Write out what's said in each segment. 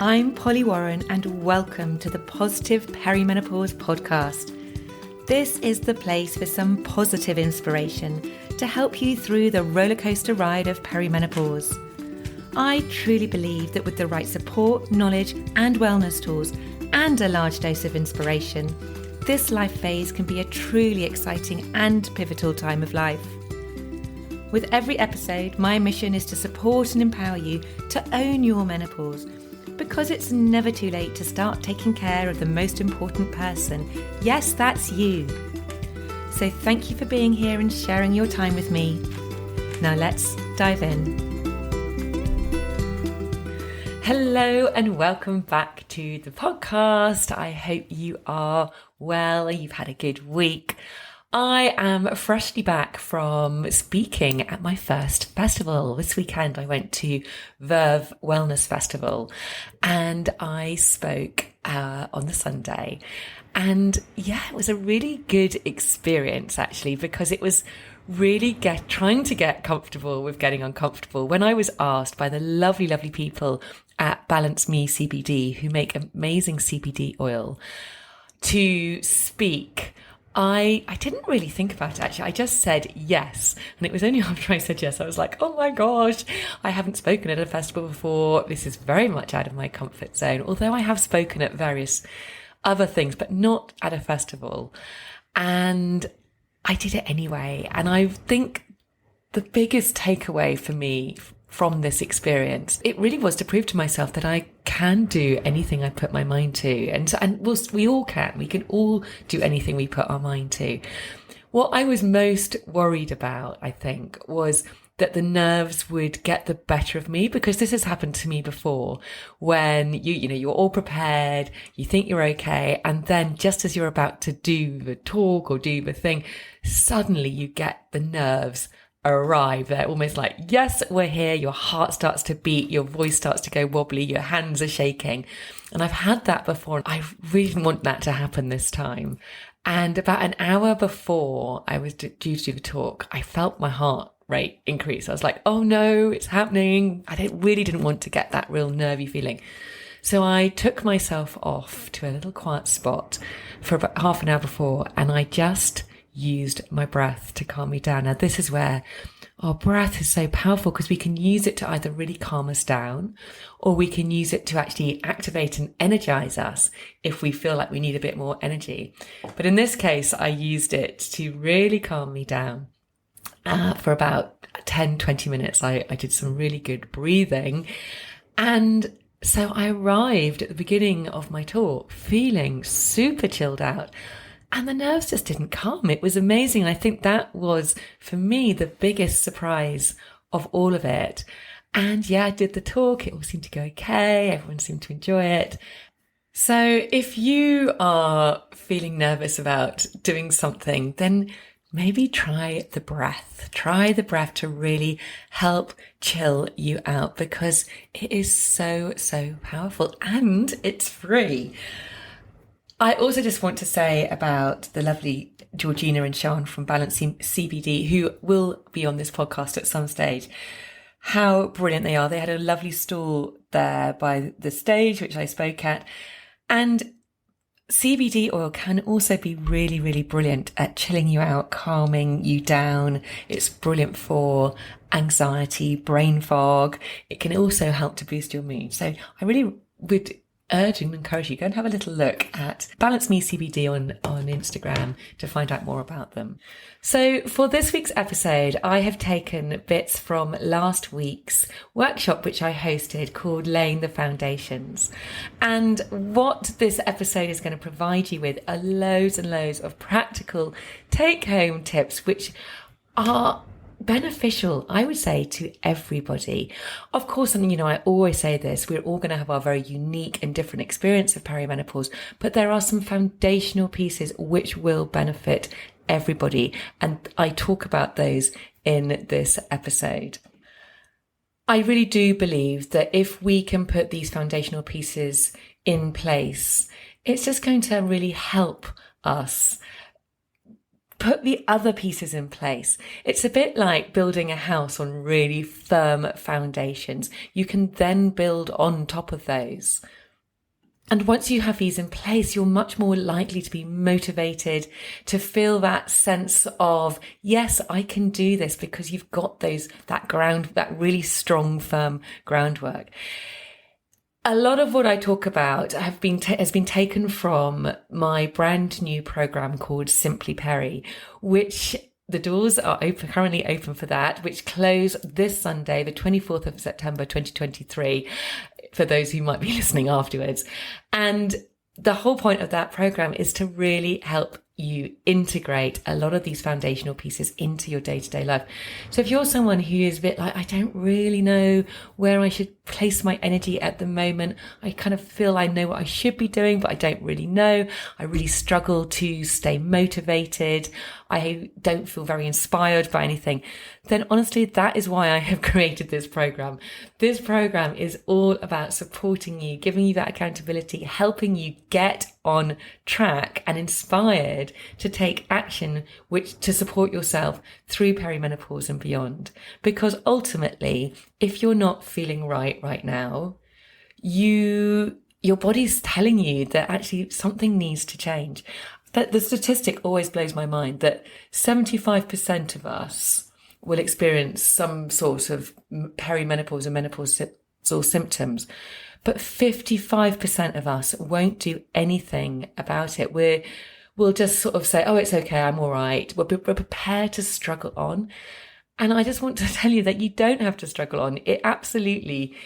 I'm Polly Warren and welcome to the Positive Perimenopause podcast. This is the place for some positive inspiration to help you through the rollercoaster ride of perimenopause. I truly believe that with the right support, knowledge and wellness tools and a large dose of inspiration, this life phase can be a truly exciting and pivotal time of life. With every episode, my mission is to support and empower you to own your menopause, because it's never too late to start taking care of the most important person. Yes, that's you. So thank you for being here and sharing your time with me. Now let's dive in. Hello and welcome back to the podcast. I hope you are well, you've had a good week. I am freshly back from speaking at my first festival. This weekend I went to Verve Wellness Festival and I spoke on the Sunday. And yeah, it was a really good experience actually, because it was really trying to get comfortable with getting uncomfortable. When I was asked by the lovely, lovely people at Balance Me CBD, who make amazing CBD oil, to speak, I didn't really think about it actually. I just said yes. And it was only after I said yes, I was like, oh my gosh, I haven't spoken at a festival before. This is very much out of my comfort zone. Although I have spoken at various other things, but not at a festival. And I did it anyway. And I think the biggest takeaway for me from this experience, it really was to prove to myself that I can do anything I put my mind to. And we all can. We can all do anything we put our mind to. What I was most worried about, I think, was that the nerves would get the better of me, because this has happened to me before, when you're all prepared, you think you're okay, and then just as you're about to do the talk or do the thing, suddenly you get the nerves arrive. They're almost like, yes, we're here. Your heart starts to beat, your voice starts to go wobbly, your hands are shaking. And I've had that before, and I really didn't want that to happen this time. And about an hour before I was due to do the talk, I felt my heart rate increase. I was like, oh no, it's happening. I really didn't want to get that real nervy feeling. So I took myself off to a little quiet spot for about half an hour before, and I just used my breath to calm me down. Now, this is where our breath is so powerful, because we can use it to either really calm us down, or we can use it to actually activate and energize us if we feel like we need a bit more energy. But in this case, I used it to really calm me down. For about 10-20 minutes, I did some really good breathing. And so I arrived at the beginning of my talk feeling super chilled out. And the nerves just didn't come. It was amazing. I think that was, for me, the biggest surprise of all of it. And yeah, I did the talk. It all seemed to go okay. Everyone seemed to enjoy it. So if you are feeling nervous about doing something, then maybe try the breath. Try the breath to really help chill you out, because it is so, so powerful and it's free. I also just want to say about the lovely Georgina and Sean from Balance CBD, who will be on this podcast at some stage, how brilliant they are. They had a lovely stall there by the stage, which I spoke at. And CBD oil can also be really, really brilliant at chilling you out, calming you down. It's brilliant for anxiety, brain fog. It can also help to boost your mood. So I really would urge and encourage you, go and have a little look at Balance Me CBD on Instagram to find out more about them. So for this week's episode, I have taken bits from last week's workshop, which I hosted, called Laying the Foundations. And what this episode is going to provide you with are loads and loads of practical take-home tips, which are beneficial, I would say, to everybody. Of course, and I always say this, we're all going to have our very unique and different experience of perimenopause, but there are some foundational pieces which will benefit everybody. And I talk about those in this episode. I really do believe that if we can put these foundational pieces in place, it's just going to really help us put the other pieces in place. It's a bit like building a house on really firm foundations. You can then build on top of those. And once you have these in place, you're much more likely to be motivated, to feel that sense of, yes, I can do this, because you've got that really strong, firm groundwork. A lot of what I talk about has been taken from my brand new program called Simply Peri, which the doors are currently open for that, which close this Sunday, the 24th of September, 2023, for those who might be listening afterwards. And the whole point of that program is to really help you integrate a lot of these foundational pieces into your day-to-day life. So if you're someone who is a bit like, I don't really know where I should place my energy at the moment, I kind of feel I know what I should be doing, but I don't really know. I really struggle to stay motivated. I don't feel very inspired by anything. Then honestly, that is why I have created this program. This program is all about supporting you, giving you that accountability, helping you get on track and inspired to take action to support yourself through perimenopause and beyond. Because ultimately, if you're not feeling right now, your body's telling you that actually something needs to change. That the statistic always blows my mind that 75% of us will experience some sort of perimenopause or menopausal symptoms, but 55% of us won't do anything about it. We'll just sort of say, oh, it's okay, I'm all right. We're prepared to struggle on. And I just want to tell you that you don't have to struggle on. It absolutely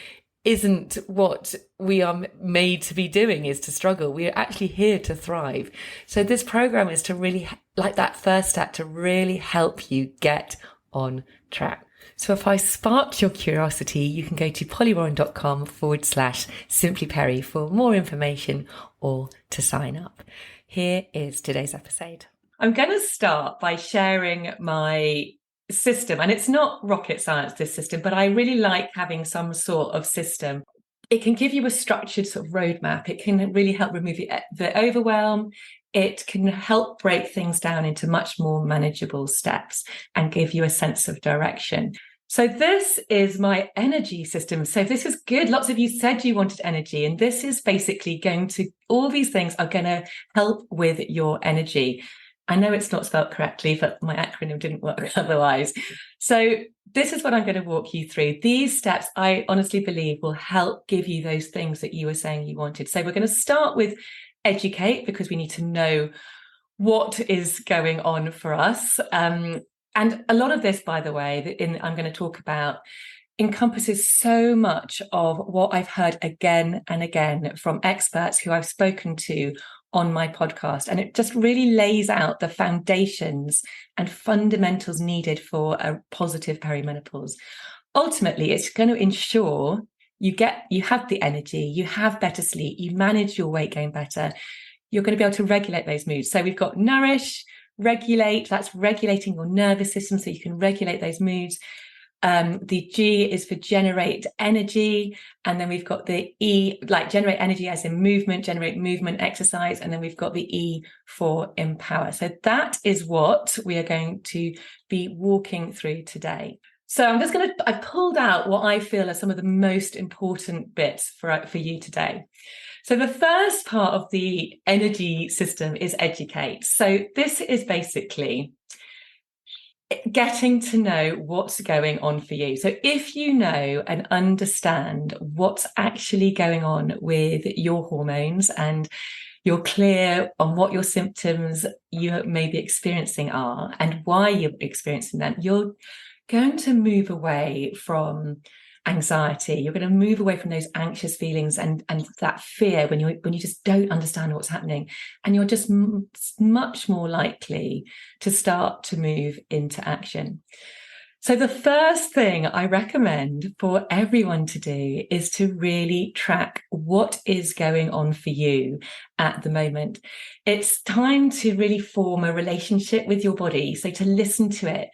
isn't what we are made to be doing, is to struggle. We are actually here to thrive. So this program is to really, like that first step, to really help you get on track. So if I sparked your curiosity, you can go to pollywarren.com/simplyperi for more information or to sign up. Here is today's episode. I'm going to start by sharing my system, and it's not rocket science, this system, but I really like having some sort of system. It can give you a structured sort of roadmap. It can really help remove the overwhelm. It can help break things down into much more manageable steps and give you a sense of direction. So this is my energy system. So this is good. Lots of you said you wanted energy, and this is basically all these things are going to help with your energy. I know it's not spelled correctly, but my acronym didn't work otherwise. So this is what I'm going to walk you through. These steps, I honestly believe, will help give you those things that you were saying you wanted. So we're going to start with educate, because we need to know what is going on for us. And a lot of this, by the way, I'm going to talk about encompasses so much of what I've heard again and again from experts who I've spoken to on my podcast. And it just really lays out the foundations and fundamentals needed for a positive perimenopause. Ultimately, it's going to ensure you have the energy, you have better sleep, you manage your weight gain better. You're going to be able to regulate those moods. So we've got nourish, regulate, that's regulating your nervous system so you can regulate those moods. The G is for generate energy. And then we've got the E, like generate energy as in movement, generate movement, exercise. And then we've got the E for empower. So that is what we are going to be walking through today. So I've pulled out what I feel are some of the most important bits for you today. So the first part of the energy system is educate. So this is basically getting to know what's going on for you. So if you know and understand what's actually going on with your hormones, and you're clear on what your symptoms you may be experiencing are and why you're experiencing them, you're going to move away from anxiety. You're going to move away from those anxious feelings and that fear when you just don't understand what's happening, and you're just much more likely to start to move into action. So the first thing I recommend for everyone to do is to really track what is going on for you at the moment. It's time to really form a relationship with your body, so to listen to it.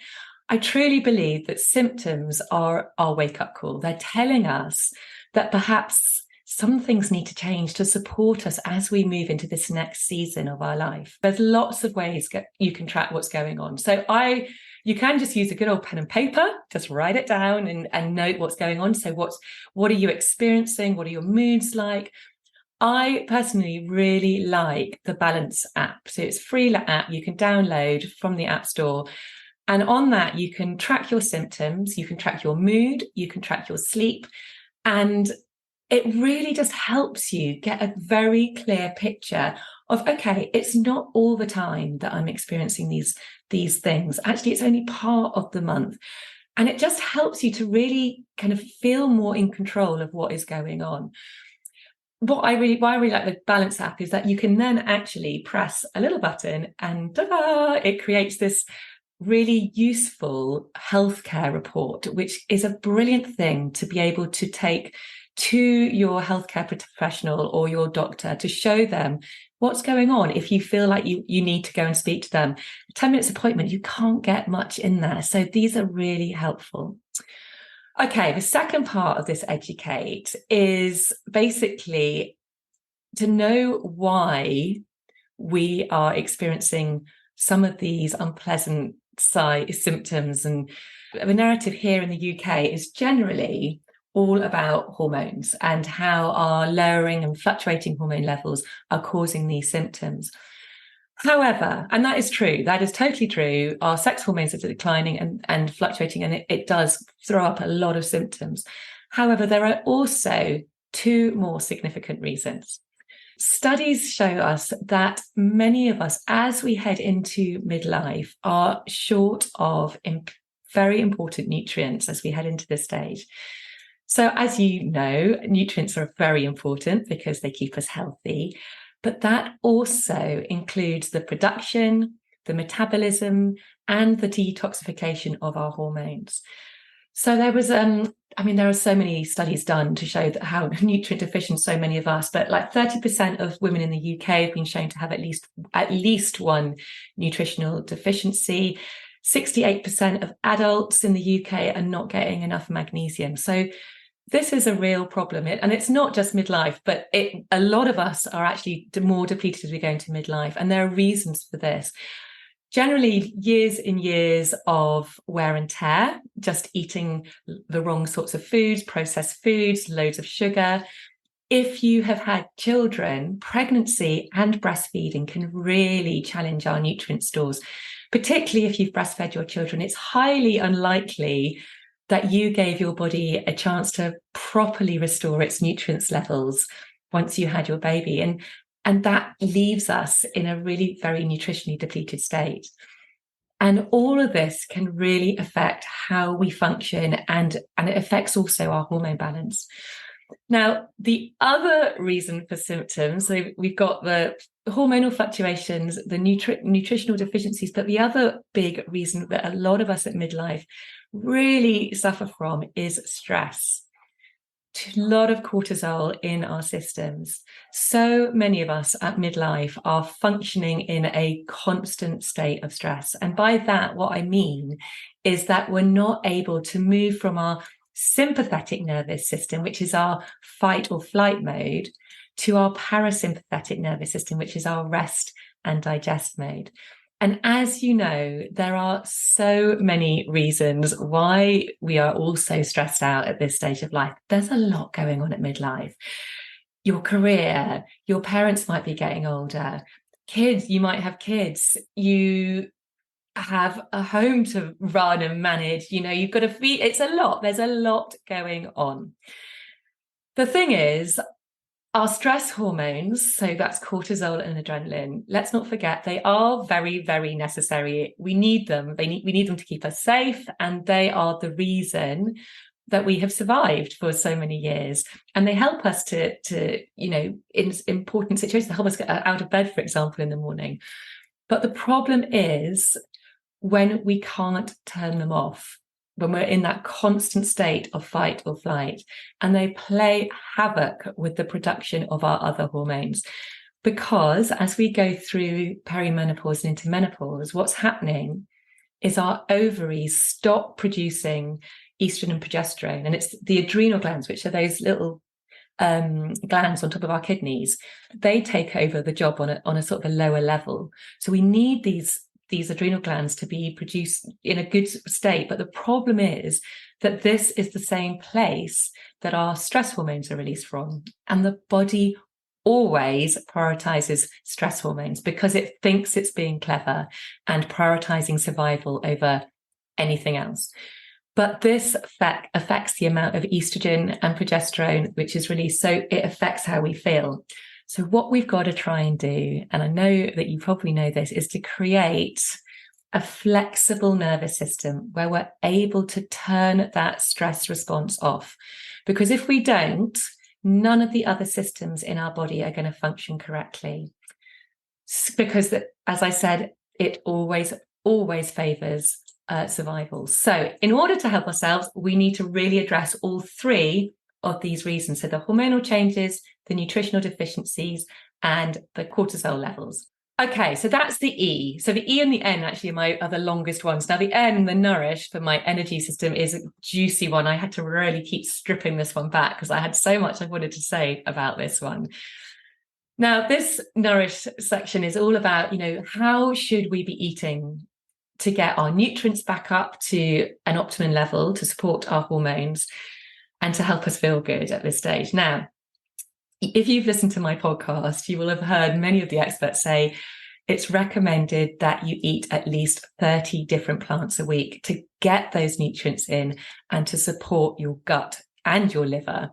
I truly believe that symptoms are our wake-up call. They're telling us that perhaps some things need to change to support us as we move into this next season of our life. There's lots of ways you can track what's going on. So you can just use a good old pen and paper, just write it down and note what's going on. So what are you experiencing? What are your moods like? I personally really like the Balance app. So it's a free app you can download from the App Store. And on that, you can track your symptoms, you can track your mood, you can track your sleep. And it really just helps you get a very clear picture of, okay, it's not all the time that I'm experiencing these things. Actually, it's only part of the month. And it just helps you to really kind of feel more in control of what is going on. Why I really like the Balance app is that you can then actually press a little button and ta-da, it creates this really useful healthcare report, which is a brilliant thing to be able to take to your healthcare professional or your doctor to show them what's going on. If you feel like you need to go and speak to them, a 10 minutes appointment, you can't get much in there. So these are really helpful. Okay, the second part of this educate is basically to know why we are experiencing some of these unpleasant symptoms. And the narrative here in the UK is generally all about hormones and how our lowering and fluctuating hormone levels are causing these symptoms. However, and that is true, that is totally true, our sex hormones are declining and fluctuating, and it does throw up a lot of symptoms. However, there are also two more significant reasons. Studies show us that many of us, as we head into midlife, are short of very important nutrients as we head into this stage. So as you know, nutrients are very important because they keep us healthy, but that also includes the production, the metabolism, and the detoxification of our hormones. So there was, there are so many studies done to show that how nutrient deficient so many of us, but like 30% of women in the UK have been shown to have at least one nutritional deficiency. 68% of adults in the UK are not getting enough magnesium. So this is a real problem. And it's not just midlife, but a lot of us are actually more depleted as we go into midlife. And there are reasons for this. Generally, years and years of wear and tear, just eating the wrong sorts of foods, processed foods, loads of sugar. If you have had children, pregnancy and breastfeeding can really challenge our nutrient stores, particularly if you've breastfed your children. It's highly unlikely that you gave your body a chance to properly restore its nutrients levels once you had your baby. And that leaves us in a really very nutritionally depleted state. And all of this can really affect how we function, and it affects also our hormone balance. Now, the other reason for symptoms, so we've got the hormonal fluctuations, the nutritional deficiencies, but the other big reason that a lot of us at midlife really suffer from is stress. A lot of cortisol in our systems. So many of us at midlife are functioning in a constant state of stress. And by that, what I mean is that we're not able to move from our sympathetic nervous system, which is our fight or flight mode, to our parasympathetic nervous system, which is our rest and digest mode. And as you know, there are so many reasons why we are all so stressed out at this stage of life. There's a lot going on at midlife. Your career, your parents might be getting older, kids, you might have kids, you have a home to run and manage, you've got to feed. It's a lot. There's a lot going on. The thing is, our stress hormones, so that's cortisol and adrenaline, let's not forget, they are very, very necessary. We need them. We need them to keep us safe, and they are the reason that we have survived for so many years. And they help us to in important situations, they help us get out of bed, for example, in the morning. But the problem is when we can't turn them off, when we're in that constant state of fight or flight, and they play havoc with the production of our other hormones. Because as we go through perimenopause and into menopause, what's happening is our ovaries stop producing estrogen and progesterone. And it's the adrenal glands, which are those little glands on top of our kidneys, they take over the job on a sort of a lower level. So we need these adrenal glands to be produced in a good state. But the problem is that this is the same place that our stress hormones are released from. And the body always prioritizes stress hormones because it thinks it's being clever and prioritizing survival over anything else. But this affects the amount of estrogen and progesterone which is released. So it affects how we feel. So what we've got to try and do, and I know that you probably know this, is to create a flexible nervous system where we're able to turn that stress response off. Because if we don't, none of the other systems in our body are going to function correctly. Because, as I said, it always favors survival. So in order to help ourselves, we need to really address all three of these reasons. So the hormonal changes, the nutritional deficiencies, and the cortisol levels. Okay, so that's the E. So the E and the N actually are the longest ones. Now the N, the nourish, for my energy system, is a juicy one. I had to really keep stripping this one back because I had so much I wanted to say about this one. Now this nourish section is all about, how should we be eating to get our nutrients back up to an optimum level to support our hormones and to help us feel good at this stage. Now, if you've listened to my podcast, you will have heard many of the experts say it's recommended that you eat at least 30 different plants a week to get those nutrients in and to support your gut and your liver.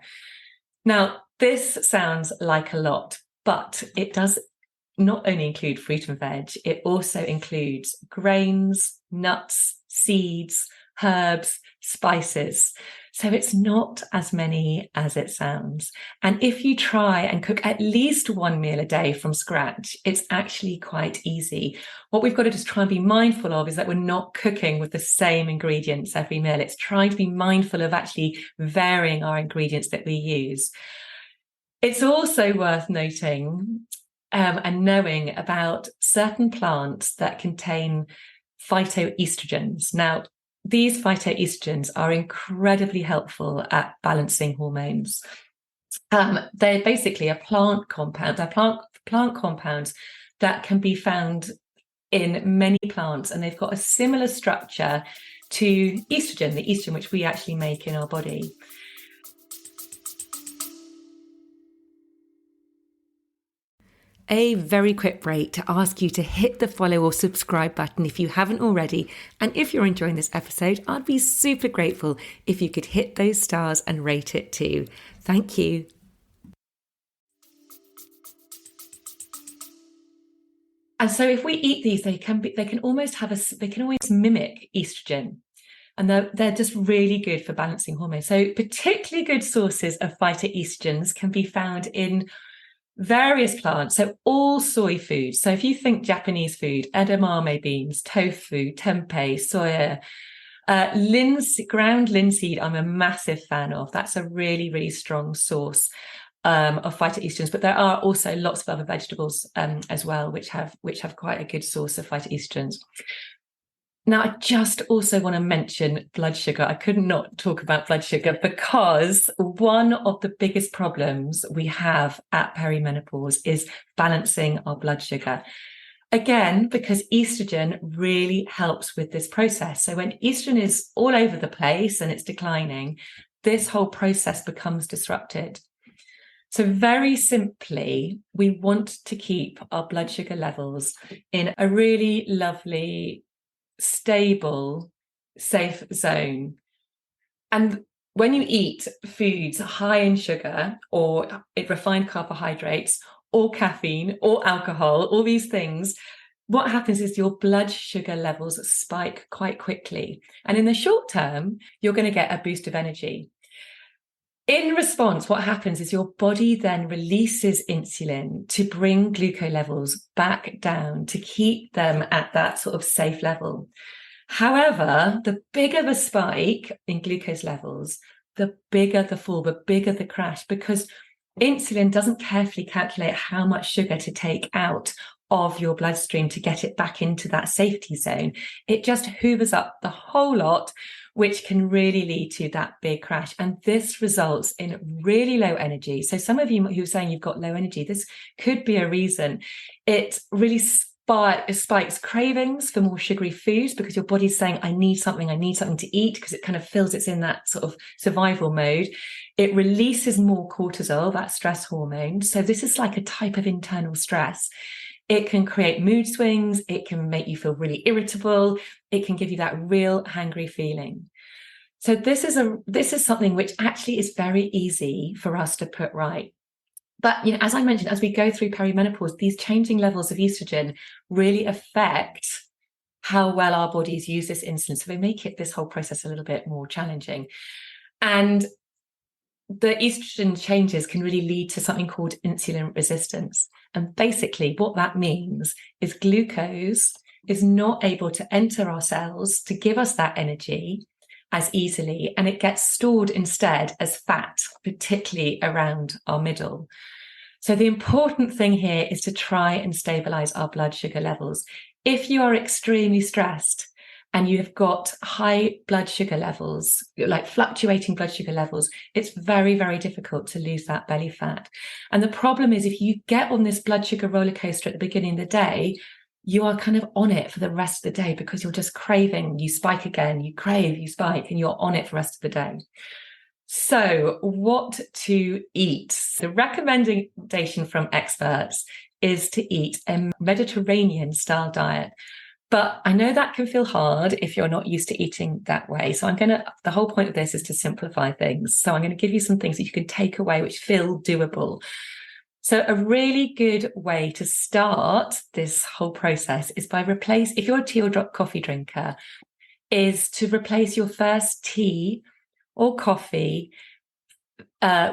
Now, this sounds like a lot, but it does not only include fruit and veg, it also includes grains, nuts, seeds, herbs, spices. So it's not as many as it sounds. And if you try and cook at least one meal a day from scratch, it's actually quite easy. What we've got to just try and be mindful of is that we're not cooking with the same ingredients every meal. It's trying to be mindful of actually varying our ingredients that we use. It's also worth noting and knowing about certain plants that contain phytoestrogens. Now, these phytoestrogens are incredibly helpful at balancing hormones. They're basically a plant compound. They're plant compounds that can be found in many plants, and they've got a similar structure to estrogen, the estrogen which we actually make in our body. A very quick break to ask you to hit the follow or subscribe button if you haven't already. And if you're enjoying this episode, I'd be super grateful if you could hit those stars and rate it too. Thank you. And so if we eat these, they can always mimic estrogen. And they're just really good for balancing hormones. So particularly good sources of phytoestrogens can be found in various plants, so all soy foods. So if you think Japanese food, edamame beans, tofu, tempeh, soya, ground linseed, I'm a massive fan of. That's a really, really strong source of phytoestrogens. But there are also lots of other vegetables as well, which have quite a good source of phytoestrogens. Now, I just also want to mention blood sugar. I could not talk about blood sugar because one of the biggest problems we have at perimenopause is balancing our blood sugar. Again, because estrogen really helps with this process. So when estrogen is all over the place and it's declining, this whole process becomes disrupted. So very simply, we want to keep our blood sugar levels in a really lovely, stable, safe zone. And when you eat foods high in sugar or refined carbohydrates or caffeine or alcohol, all these things, what happens is your blood sugar levels spike quite quickly. And in the short term, you're going to get a boost of energy. In response, what happens is your body then releases insulin to bring glucose levels back down to keep them at that sort of safe level. However, the bigger the spike in glucose levels, the bigger the fall, the bigger the crash, because insulin doesn't carefully calculate how much sugar to take out of your bloodstream to get it back into that safety zone. It just hoovers up the whole lot, which can really lead to that big crash. And this results in really low energy. So some of you who are saying you've got low energy, this could be a reason. It really spikes cravings for more sugary foods because your body's saying, I need something to eat, because it kind of feels it's in that sort of survival mode. It releases more cortisol, that stress hormone. So this is like a type of internal stress. It can create mood swings. It can make you feel really irritable. It can give you that real hangry feeling. So this is something which actually is very easy for us to put right. But, as I mentioned, as we go through perimenopause, these changing levels of estrogen really affect how well our bodies use this insulin. So they make this whole process a little bit more challenging. And the estrogen changes can really lead to something called insulin resistance. And basically what that means is glucose is not able to enter our cells to give us that energy as easily, and it gets stored instead as fat, particularly around our middle. So the important thing here is to try and stabilize our blood sugar levels. If you are extremely stressed and you have got high blood sugar levels, like fluctuating blood sugar levels, it's very, very difficult to lose that belly fat. And the problem is, if you get on this blood sugar roller coaster at the beginning of the day, you are kind of on it for the rest of the day because you're just craving, you spike again, you crave, you spike, and you're on it for the rest of the day. So what to eat? The recommendation from experts is to eat a Mediterranean style diet. But I know that can feel hard if you're not used to eating that way. So the whole point of this is to simplify things. So I'm going to give you some things that you can take away which feel doable. So a really good way to start this whole process is by if you're a tea or coffee drinker, is to replace your first tea or coffee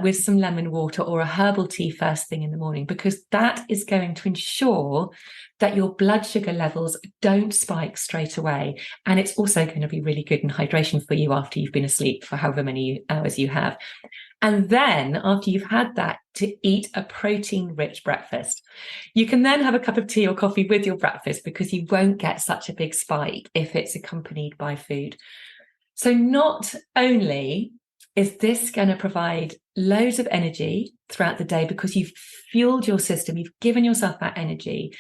with some lemon water or a herbal tea first thing in the morning, because that is going to ensure that your blood sugar levels don't spike straight away. And it's also going to be really good in hydration for you after you've been asleep for however many hours you have. And then after you've had that, to eat a protein-rich breakfast. You can then have a cup of tea or coffee with your breakfast because you won't get such a big spike if it's accompanied by food. So not only is this going to provide loads of energy throughout the day because you've fueled your system, you've given yourself that energy,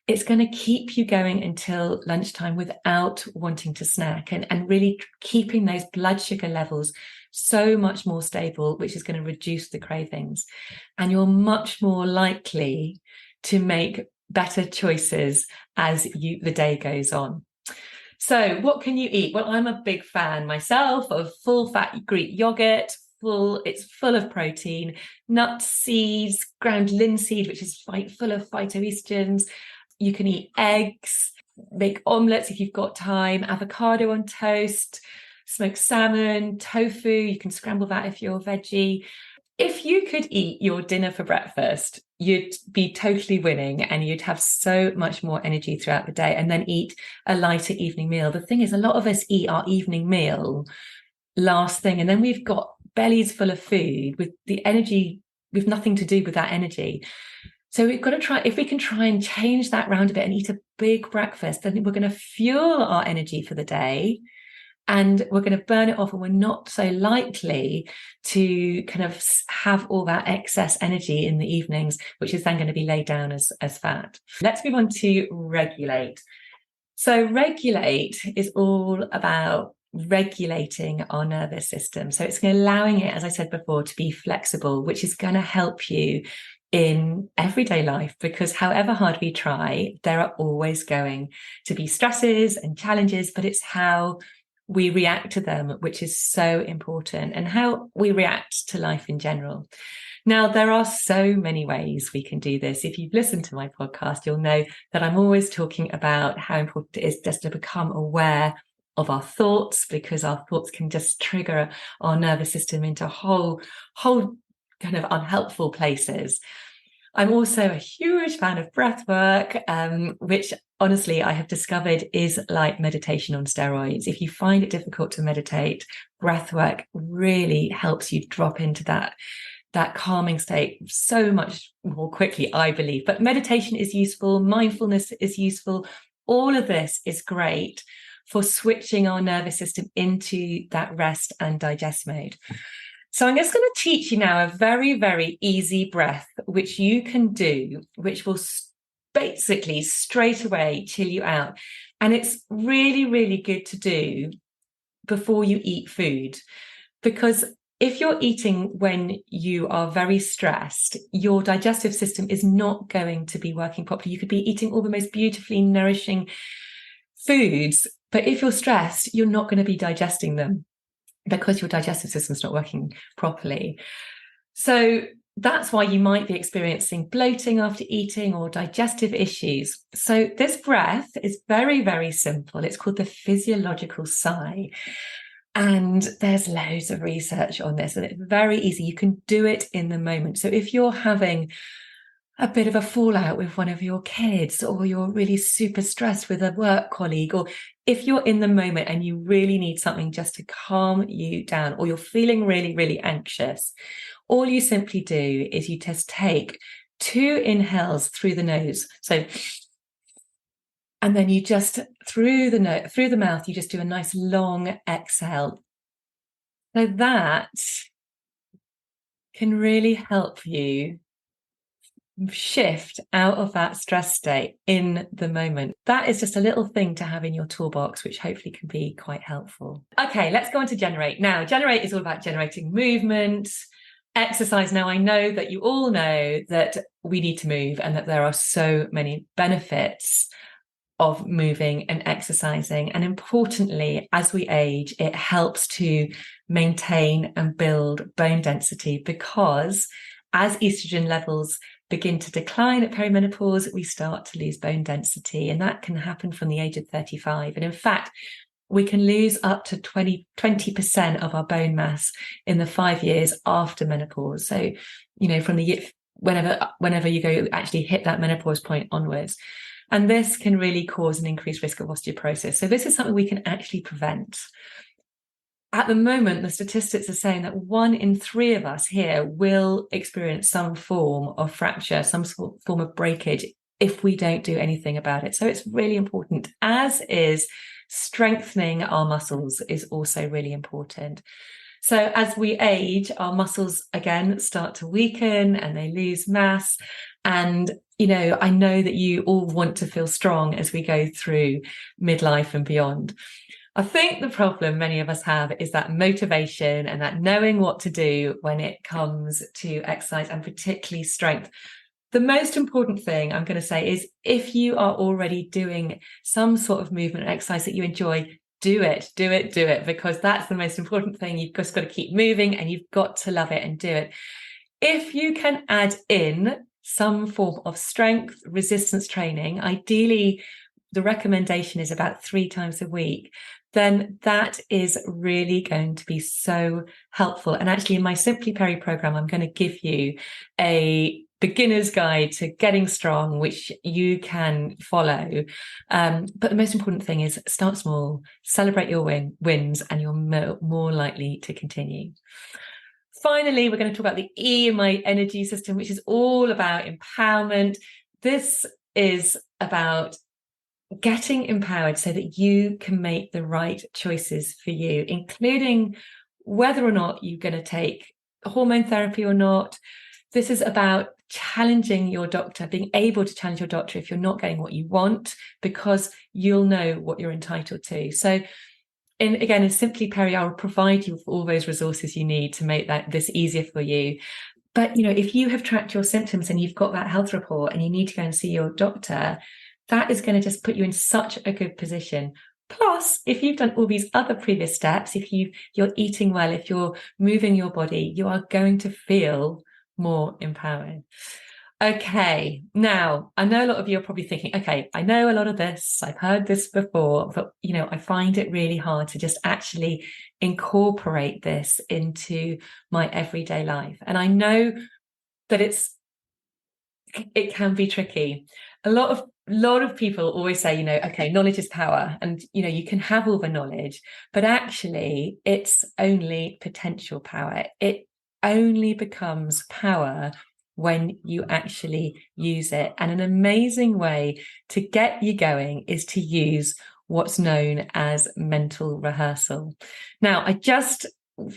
it's going to keep you going until lunchtime without wanting to snack, and really keeping those blood sugar levels so much more stable, which is going to reduce the cravings. And you're much more likely to make better choices as the day goes on. So what can you eat? Well, I'm a big fan myself of full fat Greek yogurt. It's full of protein, nuts, seeds, ground linseed, which is full of phytoestrogens. You can eat eggs, make omelets if you've got time, avocado on toast, smoked salmon, tofu. You can scramble that if you're veggie. If you could eat your dinner for breakfast, you'd be totally winning, and you'd have so much more energy throughout the day, and then eat a lighter evening meal. The thing is, a lot of us eat our evening meal last thing, and then we've got bellies full of food with the energy, with nothing to do with that energy. So we've got to try, if we can try and change that round a bit and eat a big breakfast, then we're going to fuel our energy for the day, and we're going to burn it off, and we're not so likely to kind of have all that excess energy in the evenings, which is then going to be laid down as fat. Let's move on to regulate. So regulate is all about regulating our nervous system. So it's allowing it, as I said before, to be flexible, which is going to help you in everyday life, because however hard we try, there are always going to be stresses and challenges, but it's how we react to them which is so important, and how we react to life in general. Now, there are so many ways we can do this. If you've listened to my podcast, you'll know that I'm always talking about how important it is just to become aware of our thoughts, because our thoughts can just trigger our nervous system into whole kind of unhelpful places. I'm also a huge fan of breath work, which honestly I have discovered is like meditation on steroids. If you find it difficult to meditate, breath work really helps you drop into that calming state so much more quickly, I believe. But meditation is useful, mindfulness is useful. All of this is great. for switching our nervous system into that rest and digest mode. So I'm just going to teach you now a very, very easy breath, which you can do, which will basically straight away chill you out. And it's really, really good to do before you eat food, because if you're eating when you are very stressed, your digestive system is not going to be working properly. You could be eating all the most beautifully nourishing foods, but if you're stressed, you're not going to be digesting them because your digestive system's not working properly. So that's why you might be experiencing bloating after eating or digestive issues. So this breath is very, very simple. It's called the physiological sigh. And there's loads of research on this, and it's very easy. You can do it in the moment. So if you're having a bit of a fallout with one of your kids, or you're really super stressed with a work colleague, or if you're in the moment and you really need something just to calm you down, or you're feeling really, really anxious, all you simply do is you just take 2 inhales through the nose. So, and then you just through the mouth, you just do a nice long exhale. So that can really help you shift out of that stress state in the moment. That is just a little thing to have in your toolbox, which hopefully can be quite helpful. Okay, let's go on to generate. Now, generate is all about generating movement, exercise. Now, I know that you all know that we need to move and that there are so many benefits of moving and exercising. And importantly, as we age, it helps to maintain and build bone density, because as estrogen levels begin to decline at perimenopause, we start to lose bone density. And that can happen from the age of 35. And in fact, we can lose up to 20% of our bone mass in the 5 years after menopause. So, from the whenever you go actually hit that menopause point onwards. And this can really cause an increased risk of osteoporosis. So this is something we can actually prevent. At the moment, the statistics are saying that 1 in 3 of us here will experience some form of fracture, some form of breakage, if we don't do anything about it. So it's really important, as is strengthening our muscles is also really important. So as we age, our muscles again start to weaken and they lose mass. And, I know that you all want to feel strong as we go through midlife and beyond. I think the problem many of us have is that motivation and that knowing what to do when it comes to exercise, and particularly strength. The most important thing I'm going to say is, if you are already doing some sort of movement or exercise that you enjoy, do it, because that's the most important thing. You've just got to keep moving and you've got to love it and do it. If you can add in some form of strength resistance training, ideally the recommendation is about 3 times a week, then that is really going to be so helpful. And actually, in my Simply Peri program, I'm going to give you a beginner's guide to getting strong, which you can follow. But the most important thing is start small, celebrate your wins, and you're more likely to continue. Finally, we're going to talk about the E in my energy system, which is all about empowerment. This is about getting empowered so that you can make the right choices for you, including whether or not you're going to take hormone therapy or not. This is about challenging your doctor, being able to challenge your doctor if you're not getting what you want, because you'll know what you're entitled to. So in Simply Peri, I'll provide you with all those resources you need to make this easier for you. But, if you have tracked your symptoms and you've got that health report and you need to go and see your doctor, that is going to just put you in such a good position. Plus, if you've done all these other previous steps, if you're eating well, if you're moving your body, you are going to feel more empowered. Okay, now I know a lot of you are probably thinking, okay, I know a lot of this, I've heard this before, but I find it really hard to just actually incorporate this into my everyday life. And I know that it can be tricky. A lot of people always say, okay, knowledge is power, and you can have all the knowledge, but actually it's only potential power. It only becomes power when you actually use it. And an amazing way to get you going is to use what's known as mental rehearsal. Now, I just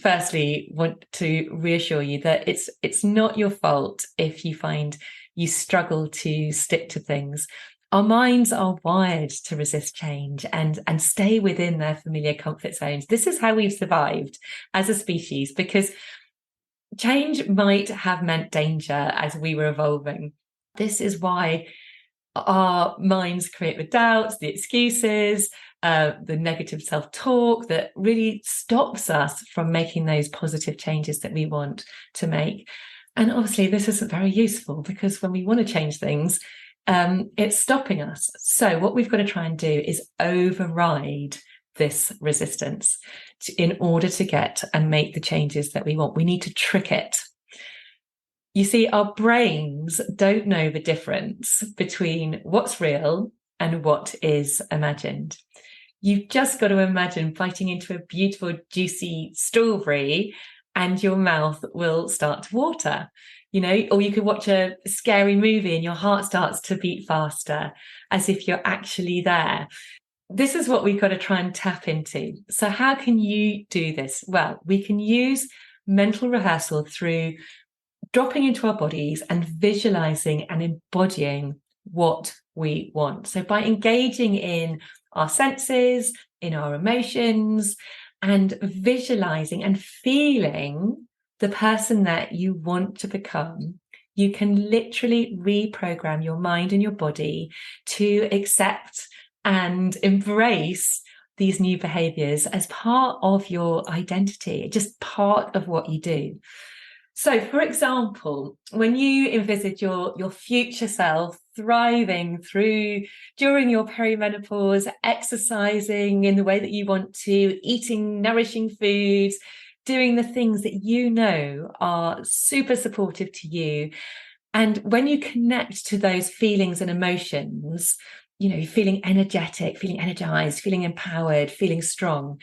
firstly want to reassure you that it's not your fault if you find you struggle to stick to things. Our minds are wired to resist change and stay within their familiar comfort zones. This is how we've survived as a species, because change might have meant danger as we were evolving. This is why our minds create the doubts, the excuses, the negative self-talk that really stops us from making those positive changes that we want to make. And obviously, this isn't very useful, because when we want to change things, it's stopping us. So what we've got to try and do is override this resistance in order to get and make the changes that we want. We need to trick it. You see, our brains don't know the difference between what's real and what is imagined. You've just got to imagine biting into a beautiful, juicy strawberry and your mouth will start to water, or you could watch a scary movie and your heart starts to beat faster as if you're actually there. This is what we've got to try and tap into. So how can you do this? Well, we can use mental rehearsal through dropping into our bodies and visualizing and embodying what we want. So by engaging in our senses, in our emotions, and visualizing and feeling the person that you want to become, you can literally reprogram your mind and your body to accept and embrace these new behaviors as part of your identity, just part of what you do. So, for example, when you envisage your future self thriving during your perimenopause, exercising in the way that you want to, eating nourishing foods, doing the things that you know are super supportive to you. And when you connect to those feelings and emotions, feeling energetic, feeling energized, feeling empowered, feeling strong,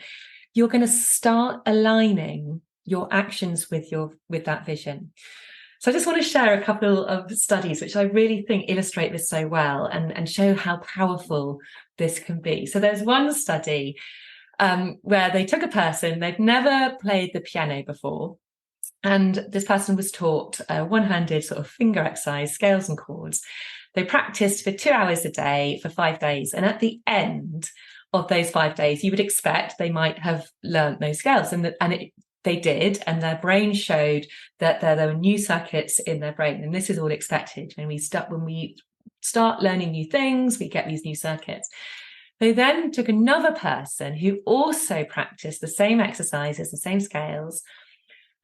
you're going to start aligning your actions with that vision. So I just want to share a couple of studies which I really think illustrate this so well and show how powerful this can be. So there's one study where they took a person, they'd never played the piano before, and this person was taught one-handed sort of finger exercise, scales and chords. They practiced for 2 hours a day for 5 days, and at the end of those 5 days, you would expect they might have learned those scales, they did, and their brain showed that there were new circuits in their brain. And this is all expected. When we start learning new things, we get these new circuits. They then took another person who also practiced the same exercises, the same scales.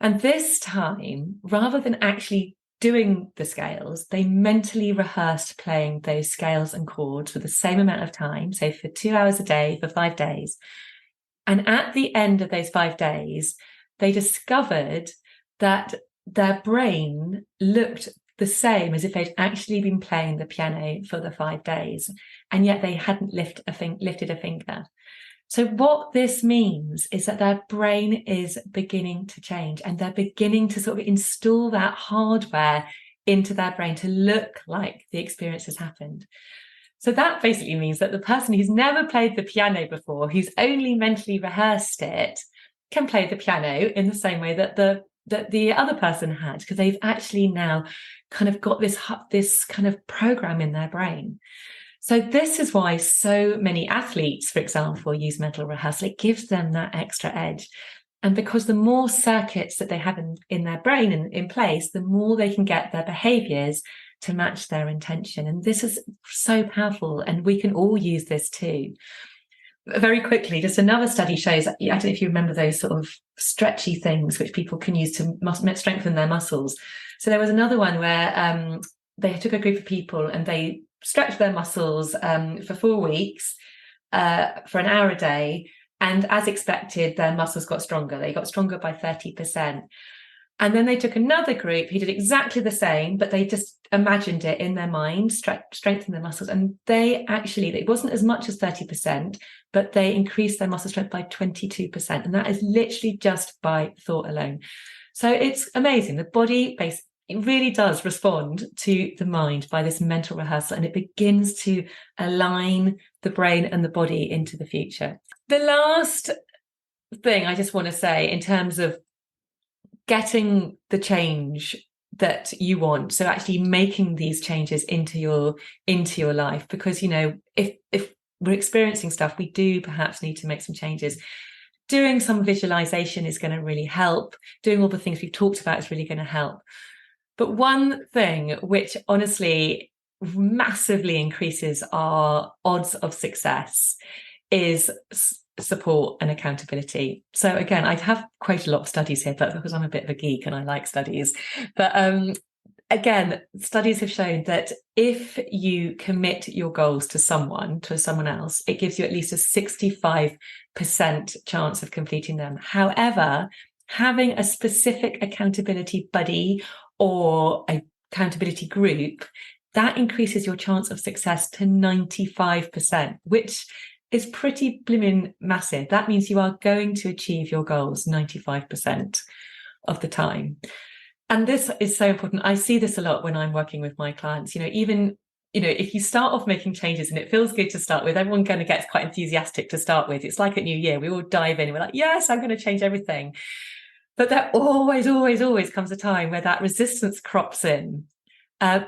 And this time, rather than actually doing the scales, they mentally rehearsed playing those scales and chords for the same amount of time. So for 2 hours a day, for 5 days. And at the end of those 5 days, they discovered that their brain looked the same as if they'd actually been playing the piano for the 5 days, and yet they hadn't lifted a finger. So what this means is that their brain is beginning to change, and they're beginning to sort of install that hardware into their brain to look like the experience has happened. So that basically means that the person who's never played the piano before, who's only mentally rehearsed it, can play the piano in the same way that the other person had, because they've actually now kind of got this kind of program in their brain. So this is why so many athletes, for example, use mental rehearsal. It gives them that extra edge. And because the more circuits that they have in their brain in place, the more they can get their behaviors to match their intention. And this is so powerful, and we can all use this too. Very quickly, just another study shows, I don't know if you remember those sort of stretchy things which people can use to strengthen their muscles. So there was another one where they took a group of people and they stretched their muscles for 4 weeks for an hour a day. And as expected, their muscles got stronger. They got stronger by 30%. And then they took another group who did exactly the same, but they just imagined it in their mind, strengthened their muscles. And it wasn't as much as 30%, but they increased their muscle strength by 22%. And that is literally just by thought alone. So it's amazing. The body it really does respond to the mind by this mental rehearsal, and it begins to align the brain and the body into the future. The last thing I just want to say in terms of getting the change that you want, so actually making these changes into your life, because if we're experiencing stuff, we do perhaps need to make some changes. Doing some visualization is going to really help. Doing all the things we've talked about is really going to help. But one thing which honestly massively increases our odds of success is support and accountability. So again, I have quoted a lot of studies here, but because I'm a bit of a geek and I like studies, but again, studies have shown that if you commit your goals to someone else, it gives you at least a 65% chance of completing them. However, having a specific accountability buddy or accountability group, that increases your chance of success to 95%, which is pretty blimmin' massive. That means you are going to achieve your goals 95% of the time. And this is so important. I see this a lot when I'm working with my clients. Even if you start off making changes and it feels good to start with, everyone kind of gets quite enthusiastic to start with. It's like at New Year, we all dive in and we're like, yes, I'm going to change everything. But there always, always, always comes a time where that resistance crops in,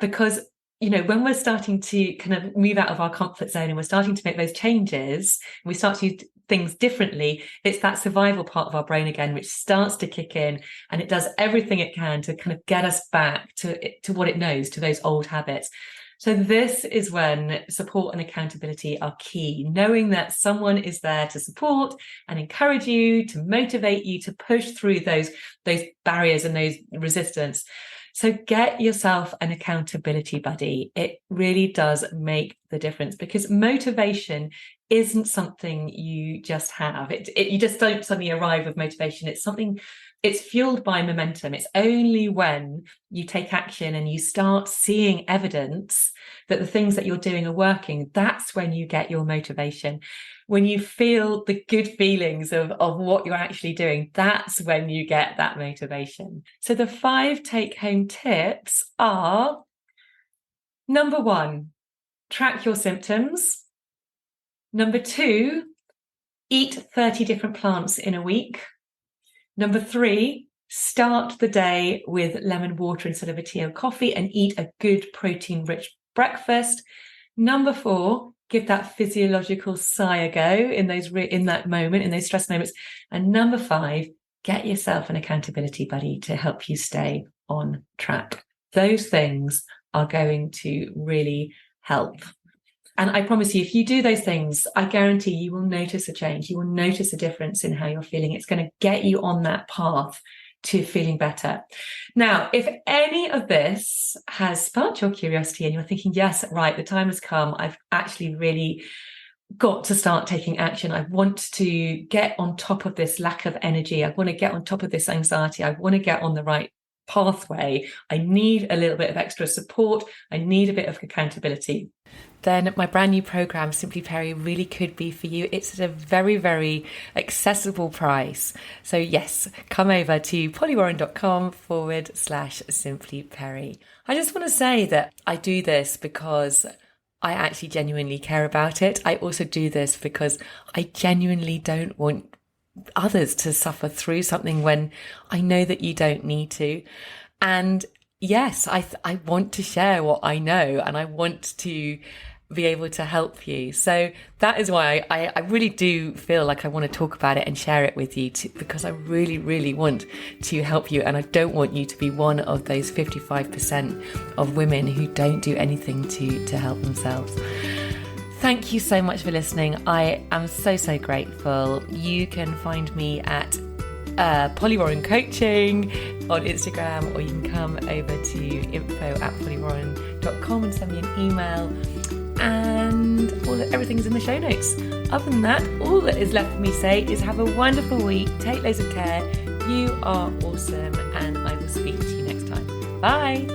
because when we're starting to kind of move out of our comfort zone and we're starting to make those changes, and we start to do things differently, it's that survival part of our brain again, which starts to kick in, and it does everything it can to kind of get us back to what it knows, to those old habits. So this is when support and accountability are key, knowing that someone is there to support and encourage you, to motivate you, to push through those barriers and those resistance. So get yourself an accountability buddy. It really does make the difference, because motivation isn't something you just have. You just don't suddenly arrive with motivation. It's fueled by momentum. It's only when you take action and you start seeing evidence that the things that you're doing are working, that's when you get your motivation. When you feel the good feelings of what you're actually doing, that's when you get that motivation. So the 5 take-home tips are: number 1, track your symptoms. Number 2, eat 30 different plants in a week. Number 3, start the day with lemon water instead of a tea or coffee and eat a good protein-rich breakfast. Number 4, give that physiological sigh a go in that moment, in those stress moments. And number 5, get yourself an accountability buddy to help you stay on track. Those things are going to really help. And I promise you, if you do those things, I guarantee you will notice a change. You will notice a difference in how you're feeling. It's going to get you on that path to feeling better. Now, if any of this has sparked your curiosity and you're thinking, yes, right, the time has come, I've actually really got to start taking action. I want to get on top of this lack of energy. I want to get on top of this anxiety. I want to get on the right pathway. I need a little bit of extra support. I need a bit of accountability. Then my brand new program, Simply Peri, really could be for you. It's at a very, very accessible price. So yes, come over to pollywarren.com/Simply Peri. I just want to say that I do this because I actually genuinely care about it. I also do this because I genuinely don't want others to suffer through something when I know that you don't need to. And yes, I want to share what I know, and I want to be able to help you. So that is why I really do feel like I want to talk about it and share it with you because I really, really want to help you. And I don't want you to be one of those 55% of women who don't do anything to help themselves. Thank you so much for listening. I am so, so grateful. You can find me at Polly Warren Coaching on Instagram, or you can come over to info@pollywarren.com and send me an email. And everything's in the show notes. Other than that, all that is left for me to say is have a wonderful week. Take loads of care. You are awesome, and I will speak to you next time. Bye.